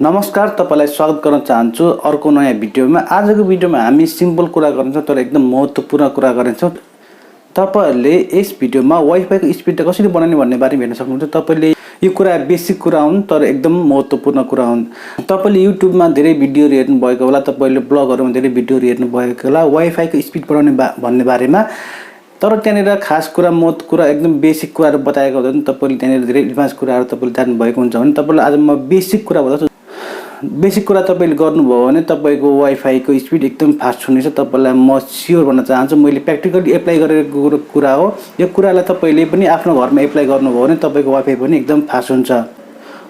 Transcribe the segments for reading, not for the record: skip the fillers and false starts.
नमस्कार, तपाईलाई स्वागत गर्न चाहन्छु अर्को नयाँ भिडियोमा। आजको भिडियोमा हामी सिम्पल कुरा गर्छौं तर एकदम महत्त्वपूर्ण कुरा गर्छौं। तपाईहरुले यस भिडियोमा वाइफाई को स्पिड कसरी बनाउने भन्ने बारेमा हेर्न सक्नुहुन्छ। तपाईले यो कुरा बेसिक कुरा हुन् तर एकदम महत्त्वपूर्ण कुरा हुन्। तपाईले युट्युबमा धेरै भिडियोहरु हेर्नु भएको होला, तपाईले ब्लगहरुमा धेरै भिडियोहरु हेर्नु भएको होला वाइफाई को स्पिड बढाउने भन्ने बारेमा। तर त्यनेर खास कुरा महत्त्व कुरा एकदम बेसिक कुराहरु बताएको हुँदैन। तपाईले त्यनेर धेरै एडभान्स कुराहरु तपाईले जान्नु भएको हुन्छ भने तपाईलाई आज म बेसिक कुरा बताउँछु। बेसिक कुरा तपाईले गर्नुभयो भने तपाईको वाइफाई को स्पिड एकदम फास्ट हुनेछ। तपाईलाई म स्योर भन्न चाहन्छु, मैले प्र्याक्टिकली एप्लाई गरेको कुरा हो। यो कुरालाई तपाईले पनि आफ्नो घरमा एप्लाई गर्नुभयो भने तपाईको वाइफाई पनि एकदम फास्ट हुन्छ।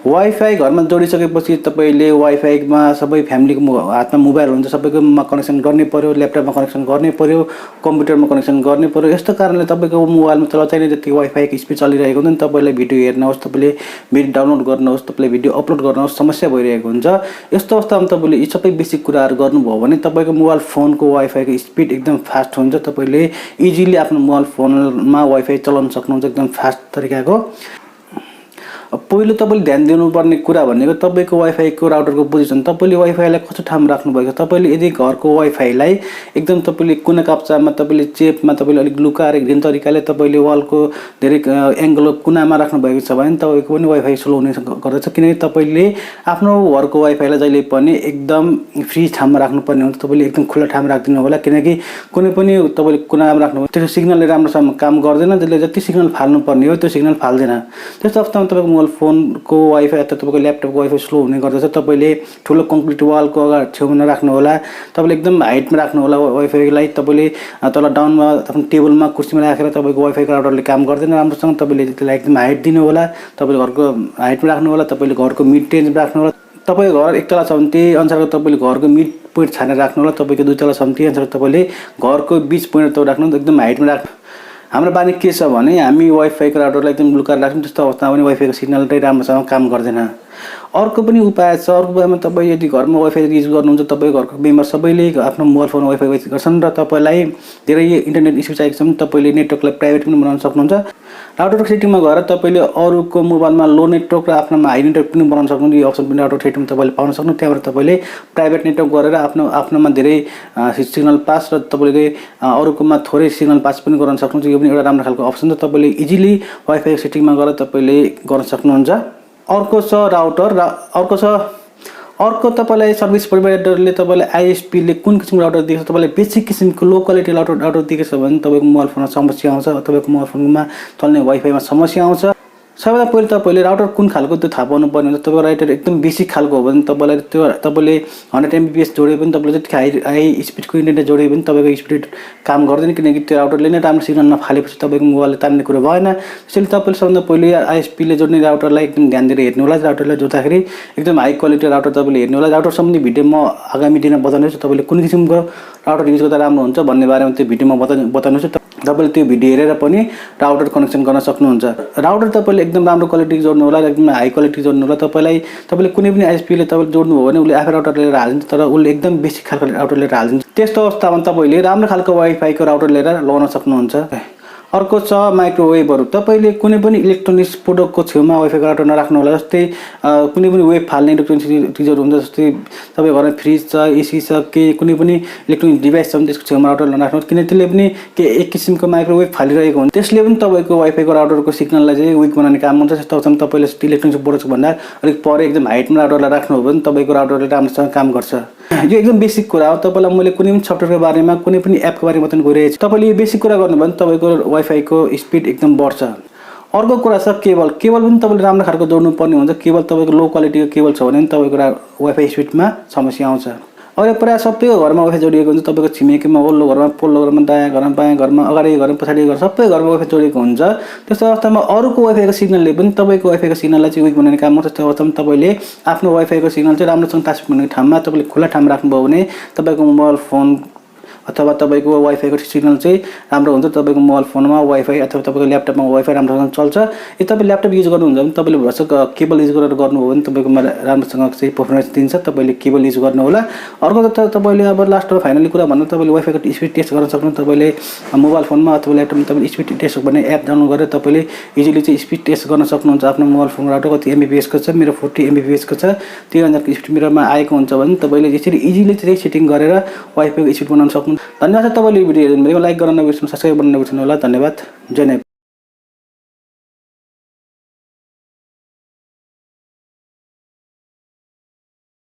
वाइफाई घरमा जोडिसकेपछि तपाईले वाइफाईमा सबै फ्यामिलीको हातमा मोबाइल हुन्छ, सबैकोमा कनेक्सन गर्ने पर्यो, ल्यापटपमा कनेक्सन गर्ने पर्यो, कम्प्युटरमा कनेक्सन गर्ने पर्यो। यस्तो कारणले तपाईको मोबाइलमा चाहिने जति वाइफाई को स्पिड चलिरहेको हुन्छ नि, तपाईले भिडियो हेर्नुहोस्, तपाईले भिडियो डाउनलोड गर्नुहोस्, तपाईले भिडियो अपलोड गर्नुहोस्, समस्या भइरहेको हुन्छ। यस्तो अवस्थामा तपाईले यी सबै बेसिक कुराहरु गर्नुभयो भने तपाईको मोबाइल फोनको वाइफाई को स्पिड एकदम फास्ट हुन्छ। तपाईले इजिली आफ्नो मोबाइल फोनमा वाइफाई चलाउन सक्नुहुन्छ एकदम फास्ट तरिकाको। पहिलो तपाईले ध्यान दिनुपर्ने कुरा भनेको तपाईको वाइफाई को राउटरको पोजिसन। तपाईले वाइफाईलाई कस्तो ठाउँमा राख्नु भएको छ। तपाईले यदि घरको वाइफाईलाई एकदम तपाईले कुना काप्चामा तपाईले चेपमा तपाईले अलिक लुकाएर एकदम तरिकाले तपाईले वालको धेरै एंगल कुनामा राख्नु भएको छ भने तपाईको पनि वाइफाई स्लो हुने गर्दछ। किनकि तपाईले आफ्नो घरको वाइफाईलाई जहिले पनि एकदम फ्री ठाउँमा राख्नुपर्ने हुन्छ। तपाईले एकदम खुला ठाउँमा राख्दिनु होला, किनकि कुनै पनि तपाईले कुनामा राख्नु त्यो सिग्नलले राम्रोसँग काम गर्दैन। त्यसले जति सिग्नल फाल्नु पर्ने हो त्यो सिग्नल फाल्दैन। त्यस्तो अवस्थामा तपाईको मोबाइल फोन को वाइफाई अथवा तपाईको ल्यापटपको वाइफाई स्लो हुने गर्दछ। तपाईले ठुलो कङ्क्रिट वालको अगाडि छेउमा राख्नु होला, तपाईले एकदम हाइटमा राख्नु होला वाइफाईलाई। तपाईले तल डाउनमा आफ्नो टेबलमा कुर्सीमा राखेर तपाईको वाइफाई को राउटरले काम गर्दैन राम्रोसँग। तपाईले त्यसलाई एकदम हाइट दिनु होला, तपाईले घरको हाइटमा राख्नु होला, तपाईले घरको मिड रेन्जमा राख्नु होला। तपाईको घर एक तला छ भने त्यही अनुसारको तपाईले घरको मिड पोइन्ट छानेर राख्नु होला। तपाईको दुई तला छ भने त्यही अनुसारको तपाईले घरको बीच पोइन्ट राख्नु, एकदम हाइटमा राख्नु। हाम्रो बानी के छ भने हामी वाइफाई को राउटरलाई एकदम लुकाएर राख्छौं। त्यस्तो अवस्थामा पनि वाइफाई को सिग्नल चाहिँ राम्रोसँग काम गर्दैन। अर्को पनि उपाय छ। अर्को उपायमा तपाई यदि घरमा वाइफाई युज गर्नुहुन्छ, तपाई घरको मेम्बर सबैले आफ्नो मोबाइल फोन वाइफाई युज गर्छन् र तपाईलाई धेरै इन्टरनेट स्पिड चाहिएको छ भने तपाईले नेटवर्कलाई प्राइभेट पनि बनाउन सक्नुहुन्छ। राउटरको सेटिङमा गएर तपाईले अरूको मोबाइलमा लो नेटवर्क र आफ्नोमा हाई नेटवर्क पनि बनाउन सक्नुहुन्छ। यो अप्सन पनि राउटर सेटिङमा तपाईले पाउन सक्नुहुन्छ। त्यहाँबाट तपाईले प्राइभेट नेटवर्क गरेर आफ्नोमा धेरै सिग्नल पास र तपाईले अरूकोमा थोरै सिग्नल पास पनि गर्न सक्नुहुन्छ। यो पनि एउटा राम्रो खालको अप्सन छ। तपाईले इजिली वाइफाई सेटिङमा गएर तपाईले गर्न सक्नुहुन्छ। अर्को छ राउटर र अर्को तपाईलाई सर्भिस प्रोवाइडरले तपाईलाई आईएसपी ले कुन किसिमको राउटर दिएको छ, तपाईलाई बेसिक किसिमको लो क्वालिटी राउटर दिएको छ भने तपाईको मोबाइल फोनमा समस्या आउँछ, तपाईको मोबाइल फोनमा चल्ने वाइफाईमा समस्या आउँछ। सबैभन्दा पहिले तपाईले राउटर कुन खालको त्यो थाहा पाउनु पर्ने हुन्छ। तपाईको राउटर एकदम बेसिक खालको हो भने तपाईलाई त्यो तपाईले 100 एमबीपीएस जोडे पनि तपाईले जति हाई स्पिडको इन्टरनेट जोडे पनि तपाईको स्पिड काम गर्दैन, किनकि त्यो राउटरले नै राम्रो सिग्नल नफालेपछि तपाईको मोबाइलले तान्ने कुरा भएन। त्यसैले तपाईले सबभन्दा पहिले आईएसपी ले जोड्ने राउटरलाई एकदम ध्यान दिएर हेर्नु होला। राउटरलाई जोड्दाखेरि एकदम हाई क्वालिटी राउटर तपाईले हेर्नु होला। राउटर सम्बन्धी भिडियो म आगामी दिनमा बताउनेछु। तपाईले कुन किसिमको राउटर युज गर्दा राम्रो हुन्छ भन्ने बारेमा त्यो भिडियोमा बताउनेछु। तपाईले त्यो भिडियो हेरेर पनि राउटर कनेक्सन गर्न सक्नुहुन्छ। राउटर तपाईले एकदम राम्रो क्वालिटी जोड्नु होला, एकदम हाई क्वालिटी जोड्नु होला। तपाईले कुनै पनि आईएसपी ले तपाईले जोड्नु हो भने उले आफै राउटर लिएर हाल्दिन्छ, तर उले एकदम बेसिक खालको राउटर लिएर हाल्दिन्छ। त्यस्तो अवस्थामा तपाईले राम्रो खालको वाइफाई को राउटर लिएर लगाउन सक्नुहुन्छ। अर्को छ माइक्रोवेभहरु। तपाईले कुनै पनि इलेक्ट्रोनिक्स प्रोडक्टको छेउमा वाइफाई राउटर नराख्नु होला। जस्तै कुनै पनि वेब फाल्ने इलेक्ट्रोनिक्स चिजहरु हुन्छ, जस्तै तपाईको घरमा फ्रिज छ, एसी छ, के कुनै पनि इलेक्ट्रोनिक डिभाइस छ भने त्यसको छेउमा राउटर नराख्नु, किनकि त्यसले पनि के एक किसिमको माइक्रोवेभ फालिरहेको हुन्छ। त्यसले पनि तपाईको वाइफाई को राउटरको सिग्नललाई चाहिँ विक बनाउने काम हुन्छ। त्यस्तो अवस्थामा तपाईले इलेक्ट्रोनिक्स प्रोडक्ट भन्दा अलिक पर एकदम हाइटमा राउटरलाई राख्नु हो भने तपाईको राउटरले राम्रोसँग काम गर्छ। यो एकदम बेसिक कुरा हो। तपाईलाई मैले कुनै पनि सफ्टवेयरको बारेमा कुनै पनि एपको बारेमा बताउन गइरहेको छु। तपाईले यो बेसिक कुरा गर्नु भने तपाईको वाइफाई को स्पिड एकदम बढ्छ। अर्को कुरा छ केबल। केबल पनि तपाईले राम्रो खालको जोड्नु पर्ने हुन्छ। केबल तपाईको लो क्वालिटीको केबल छ भने तपाईको वाइफाई स्पिडमा समस्या आउँछ। अहिले प्राय सबैको घरमा वाइफाई जोडिएको हुन्छ। तपाईको छिमेकीमा, वल्लो घरमा, पल्लो घरमा, दायाँ घरमा, बायाँ घरमा, अगाडि घरमा, पछाडि घर सबै घरमा वाइफाई जोडिएको हुन्छ। त्यस्तो अवस्थामा अरूको वाइफाई को सिग्नलले पनि तपाईको वाइफाई को सिग्नललाई चाहिँ विक बनाउने काम गर्छ। त्यस्तो अवस्थामा तपाईले आफ्नो वाइफाई को सिग्नल चाहिँ राम्रोसँग ट्रान्समिट हुने ठाउँमा तपाईले खुला ठाउँमा राख्नुभयो भने तपाईको मोबाइल फोन अथवा तपाईको वाइफाईको सिग्नल चाहिँ राम्रो हुन्छ तपाईको मोबाइल फोनमा वाइफाई अथवा तपाईको ल्यापटपमा वाइफाई राम्रोसँग चल्छ। यदि तपाईले ल्यापटप युज गर्नुहुन्छ भने तपाईले भर्सक केबल युज गरेर गर्नुभयो भने तपाईकोमा राम्रोसँग चाहिँ परफर्मेन्स दिन्छ। तपाईले केबल युज गर्नु होला। अर्को त तपाईले अब लास्टमा फाइनली कुरा भन्नु तपाईले वाइफाईको स्पिड टेस्ट गर्न सक्नुहुन्छ। तपाईले मोबाइल फोनमा अथवा ल्यापटपमा तपाईले स्पिड टेस्ट गर्ने एप डाउनलोड गरेर तपाईले इजिली चाहिँ स्पिड टेस्ट गर्न सक्नुहुन्छ। आफ्नो मोबाइल फोनबाट कति एमबीपीएस को छ, मेरो 40 एमबीपीएस को छ, 3000 को स्पिड मेरोमा आएको हुन्छ भने तपाईले यसरी इजिली चाहिँ सेटिङ गरेर वाइफाईको स्पिड बनाउन सक्नुहुन्छ। धन्यवाद। तपाईले भिडियो हेर्नु भएको लाइक गर्न नबिर्सनु, सब्स्क्राइब गर्न नबिर्सनु होला। धन्यवाद। जय नेपाल।